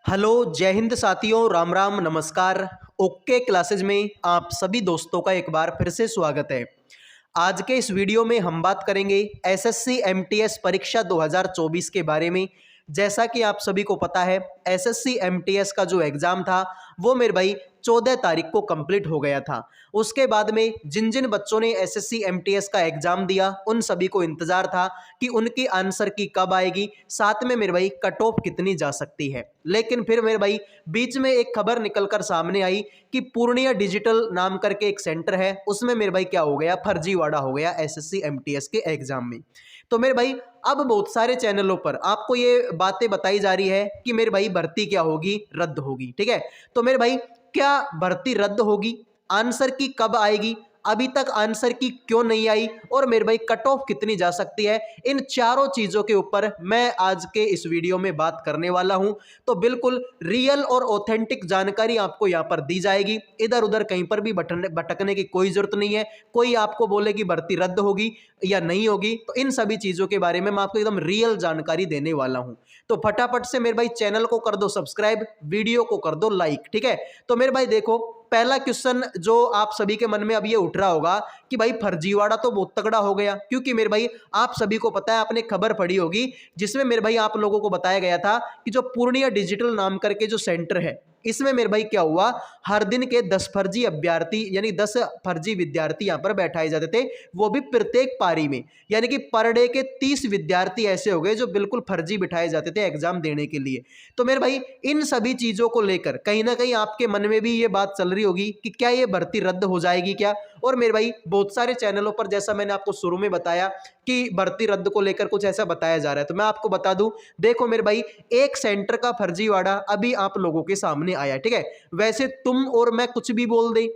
Hello जय हिंद साथियों, राम राम नमस्कार। ओके क्लासेज में आप सभी दोस्तों का एक बार फिर से स्वागत है। आज के इस वीडियो में हम बात करेंगे एसएससी एमटीएस परीक्षा 2024 के बारे में। जैसा कि आप सभी को पता है, एसएससी एमटीएस का जो एग्ज़ाम था वो मेरे भाई 14 तारीख को कंप्लीट हो गया था। उसके बाद में जिन जिन बच्चों ने एसएससी एमटीएस का एग्ज़ाम दिया उन सभी को इंतज़ार था कि उनकी आंसर की कब आएगी, साथ में मेरे भाई कट ऑफ कितनी जा सकती है। लेकिन फिर मेरे भाई बीच में एक खबर निकलकर सामने आई कि पूर्णिया डिजिटल नाम करके एक सेंटर है, उसमें मेरे भाई क्या हो गया, फर्जीवाड़ा हो गया एसएससी एमटीएस के एग्ज़ाम में। तो मेरे भाई अब बहुत सारे चैनलों पर आपको ये बातें बताई जा रही है कि मेरे भाई भर्ती क्या होगी, रद्द होगी। ठीक है, तो मेरे भाई क्या भर्ती रद्द होगी, आंसर की कब आएगी, अभी तक आंसर की क्यों नहीं आई, और मेरे भाई कट ऑफ कितनी जा सकती है, इन चारों चीज़ों के ऊपर मैं आज के इस वीडियो में बात करने वाला हूं। तो बिल्कुल रियल और ऑथेंटिक जानकारी आपको यहां पर दी जाएगी। इधर उधर कहीं पर भी भटकने की कोई जरूरत नहीं है। कोई आपको बोले कि भर्ती रद्द होगी या नहीं होगी, तो इन सभी चीज़ों के बारे में मैं आपको एकदम रियल जानकारी देने वाला हूं। तो फटाफट से मेरे भाई चैनल को कर दो सब्सक्राइब, वीडियो को कर दो लाइक। ठीक है, तो मेरे भाई देखो, पहला क्वेश्चन जो आप सभी के मन में अब ये उठ रहा होगा कि भाई फर्जीवाड़ा तो बहुत तगड़ा हो गया, क्योंकि मेरे भाई आप सभी को पता है, आपने खबर पढ़ी होगी जिसमें मेरे भाई आप लोगों को बताया गया था कि जो पूर्णिया डिजिटल नाम करके जो सेंटर है, इसमें मेरे भाई क्या हुआ, हर दिन के 10 फर्जी अभ्यर्थी यानी 10 फर्जी विद्यार्थी यहां पर बैठाए जाते थे, वो भी प्रत्येक पारी में। यानी कि पर डे के 30 विद्यार्थी ऐसे हो गए जो बिल्कुल फर्जी बिठाए जाते थे एग्जाम देने के लिए। तो मेरे भाई इन सभी चीजों को लेकर कहीं ना कहीं आपके मन में भी ये बात चल रही होगी कि क्या ये भर्ती रद्द हो जाएगी क्या। और मेरे भाई बहुत सारे चैनलों पर, जैसा मैंने आपको शुरू में बताया कि भर्ती रद्द को लेकर कुछ ऐसा बताया जा रहा है, तो मैं आपको बता दूं, देखो मेरे भाई एक सेंटर का फर्जीवाड़ा अभी आप लोगों के सामने आया। ठीक है, वैसे तुम और मैं कुछ भी बोल दें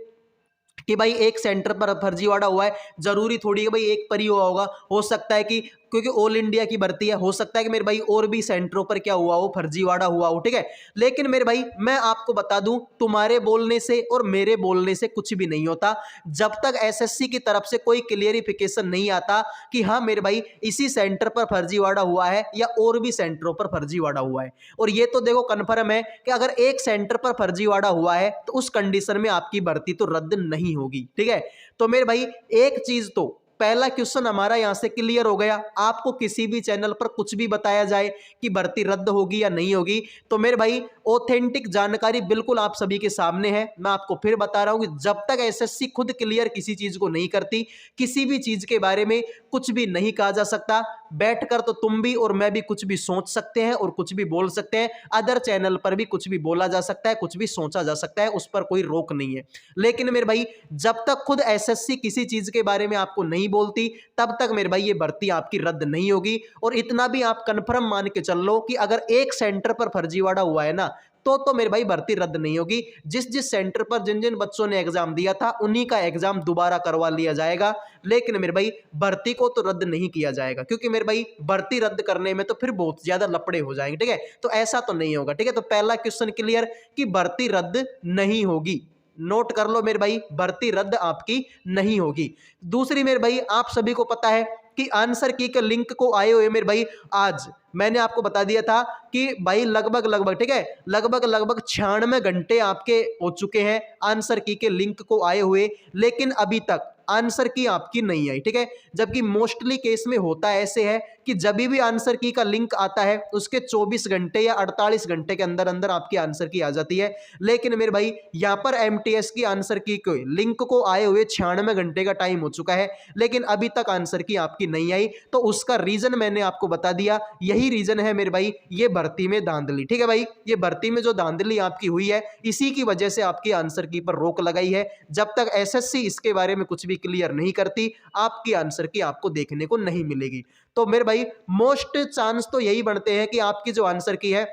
कि भाई एक सेंटर पर फर्जीवाड़ा हुआ है, जरूरी थोड़ी है भाई एक पर ही हुआ होगा। हो सकता है कि क्योंकि ऑल इंडिया की भर्ती है, हो सकता है कि मेरे भाई और भी सेंटरों पर क्या हुआ हो, फर्जीवाड़ा हुआ हो। ठीक है, लेकिन मेरे भाई मैं आपको बता दूं, तुम्हारे बोलने से और मेरे बोलने से कुछ भी नहीं होता जब तक एसएससी की तरफ से कोई क्लियरिफिकेशन नहीं आता कि हाँ मेरे भाई इसी सेंटर पर फर्जीवाड़ा हुआ है या और भी सेंटरों पर फर्जीवाड़ा हुआ है। और ये तो देखो कन्फर्म है कि अगर एक सेंटर पर फर्जीवाड़ा हुआ है तो उस कंडीशन में आपकी भर्ती तो रद्द नहीं होगी। ठीक है, तो मेरे भाई एक चीज तो पहला क्वेश्चन हमारा यहां से क्लियर हो गया। आपको किसी भी चैनल पर कुछ भी बताया जाए कि भर्ती रद्द होगी या नहीं होगी, तो मेरे भाई ऑथेंटिक जानकारी बिल्कुल आप सभी के सामने है। मैं आपको फिर बता रहा हूं कि जब तक एसएससी खुद क्लियर किसी चीज को नहीं करती, किसी भी चीज के बारे में कुछ भी नहीं कहा जा सकता। बैठकर तो तुम भी और मैं भी कुछ भी सोच सकते हैं और कुछ भी बोल सकते हैं, अदर चैनल पर भी कुछ भी बोला जा सकता है, कुछ भी सोचा जा सकता है, उस पर कोई रोक नहीं है। लेकिन मेरे भाई जब तक खुद एसएससी किसी चीज के बारे में आपको नहीं बोलती, तब तक मेरे भाई ये भर्ती आपकी रद्द नहीं होगी। और इतना भी आप कंफर्म मान के चल लो कि अगर एक सेंटर पर फर्जीवाड़ा हुआ है ना, तो मेरे भाई भर्ती रद्द नहीं होगी। जिस जिस सेंटर पर जिन जिन बच्चों ने एग्जाम दिया था उन्हीं का एग्जाम दोबारा करवा लिया जाएगा। लेकिन मेरे भाई भर्ती को तो रद्द नहीं किया जाएगा, क्योंकि मेरे भाई भर्ती रद्द करने में तो फिर बहुत ज्यादा लफड़े हो जाएंगे। ठीक है, तो ऐसा तो नहीं होगा। ठीक है, तो पहला क्वेश्चन क्लियर कि भर्ती रद्द नहीं होगी। नोट कर लो मेरे भाई, भर्ती रद्द आपकी नहीं होगी। दूसरी मेरे भाई आप सभी को पता है कि आंसर की के लिंक को आए हुए मेरे भाई आज मैंने आपको बता दिया था कि भाई लगभग ठीक है, लगभग 96 घंटे आपके हो चुके हैं आंसर की के लिंक को आए हुए, लेकिन अभी तक आंसर की आपकी नहीं आई। ठीक है, जबकि मोस्टली केस में होता ऐसे है कि जब भी आंसर की का लिंक आता है उसके 24 घंटे या 48 घंटे के अंदर अंदर आपकी आंसर की आ जाती है। लेकिन मेरे भाई यहां पर एमटीएस की आंसर की को लिंक को आए हुए 96 घंटे का टाइम हो चुका है, लेकिन अभी तक आंसर की आपकी नहीं आई। तो उसका रीजन मैंने आपको बता दिया, यही रीजन है मेरे भाई, ये भर्ती में धांधली। ठीक है भाई, ये भर्ती में जो धांधली आपकी हुई है इसी की वजह से आपकी आंसर की पर रोक लगाई है। जब तक एसएससी इसके बारे में कुछ भी क्लियर नहीं करती, आपकी आंसर की आपको देखने को नहीं मिलेगी। तो मेरे भाई मोस्ट चांस तो यही बनते हैं कि आपकी जो आंसर की है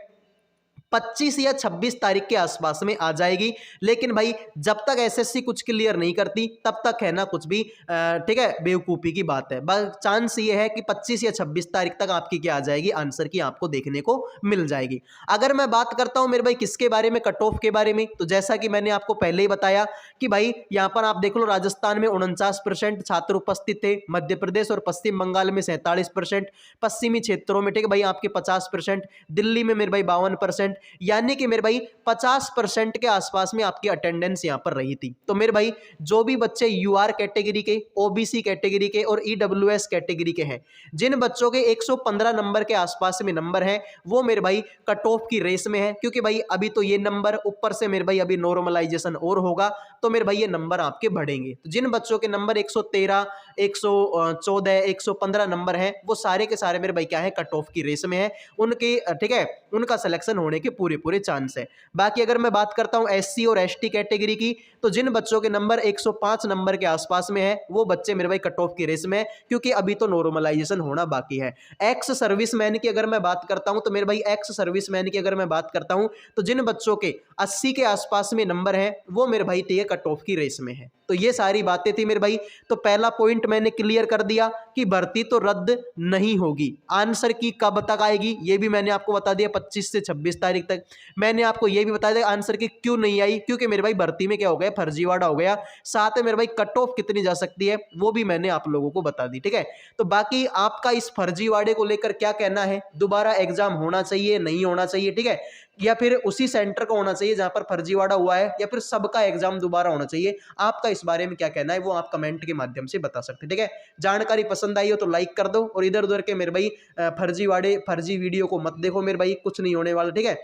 25 या 26 तारीख के आसपास में आ जाएगी। लेकिन भाई जब तक एसएससी कुछ क्लियर नहीं करती तब तक है ना कुछ भी ठीक है, बेवकूफ़ी की बात है। बस चांस ये है कि 25 या 26 तारीख तक आपकी क्या आ जाएगी, आंसर की आपको देखने को मिल जाएगी। अगर मैं बात करता हूं मेरे भाई किसके बारे में, कट ऑफ के बारे में, तो जैसा कि मैंने आपको पहले ही बताया कि भाई यहां पर आप देख लो, राजस्थान में 49% छात्र उपस्थित थे, मध्य प्रदेश और पश्चिम बंगाल में 47%, पश्चिमी क्षेत्रों में ठीक है भाई आपके 50%, दिल्ली में मेरे भाई 52%, यानी कि मेरे भाई 50% के आसपास में आपकी अटेंडेंस यहाँ पर रही थी। तो मेरे भाई जो भी बच्चे यूआर कैटेगरी के, ओबीसी कैटेगरी के और ईडब्ल्यूएस कैटेगरी के हैं, जिन बच्चों के 115 नंबर के आसपास में नंबर है, वो मेरे भाई कट ऑफ की रेस में है। क्योंकि भाई अभी तो ये नंबर ऊपर से मेरे भाई अभी नॉर्मलाइजेशन और होगा, तो मेरे भाई ये नंबर आपके बढ़ेंगे। तो जिन बच्चों के नंबर 113, 114, 115 नंबर है, वो सारे के सारे मेरे भाई क्या है, कट ऑफ की रेस में है। उनके ठीक है, उनका सिलेक्शन होने के पूरे पूरे चांस है। बाकी अगर मैं बात करता हूं एससी और एसटी कैटेगरी की, तो जिन बच्चों के नंबर 105 नंबर के आसपास में है, वो बच्चे मेरे भाई कट ऑफ की रेस में है, क्योंकि अभी तो नॉर्मलाइजेशन होना बाकी है। एक्स सर्विसमैन की अगर मैं बात करता हूं, तो मेरे भाई एक्स सर्विसमैन की अगर मैं बात करता हूं, तो जिन बच्चों के 80 के आसपास में नंबर है, वो मेरे भाई ये कट ऑफ की रेस में है। तो ये सारी बातें थी मेरे भाई। तो पहला पॉइंट मैंने क्लियर कर दिया कि भर्ती तो रद्द नहीं होगी। आंसर की कब तक आएगी ये भी मैंने आपको बता दिया, 25 से 26 तारीख तक। मैंने आपको ये भी बता दिया आंसर की क्यों नहीं आई, क्योंकि मेरे भाई भर्ती में क्या हो गया, फर्जीवाड़ा हो गया। साथ में मेरे भाई कट ऑफ कितनी जा सकती है वो भी मैंने आप लोगों को बता दी। ठीक है, तो बाकी आपका इस फर्जीवाड़े को लेकर क्या कहना है, दोबारा एग्जाम होना चाहिए नहीं होना चाहिए, ठीक है, या फिर उसी सेंटर का होना चाहिए जहां पर फर्जीवाड़ा हुआ है, या फिर सबका एग्जाम दोबारा होना चाहिए, आपका इस बारे में क्या कहना है वो आप कमेंट के माध्यम से बता सकते हैं। ठीक है, जानकारी पसंद आई हो तो लाइक कर दो, और इधर उधर के मेरे भाई फर्जी वीडियो को मत देखो मेरे भाई, कुछ नहीं होने वाला। ठीक है,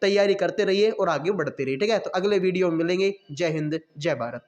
तैयारी करते रहिए और आगे बढ़ते रहिए। ठीक है, तो अगले वीडियो में मिलेंगे। जय हिंद, जय भारत।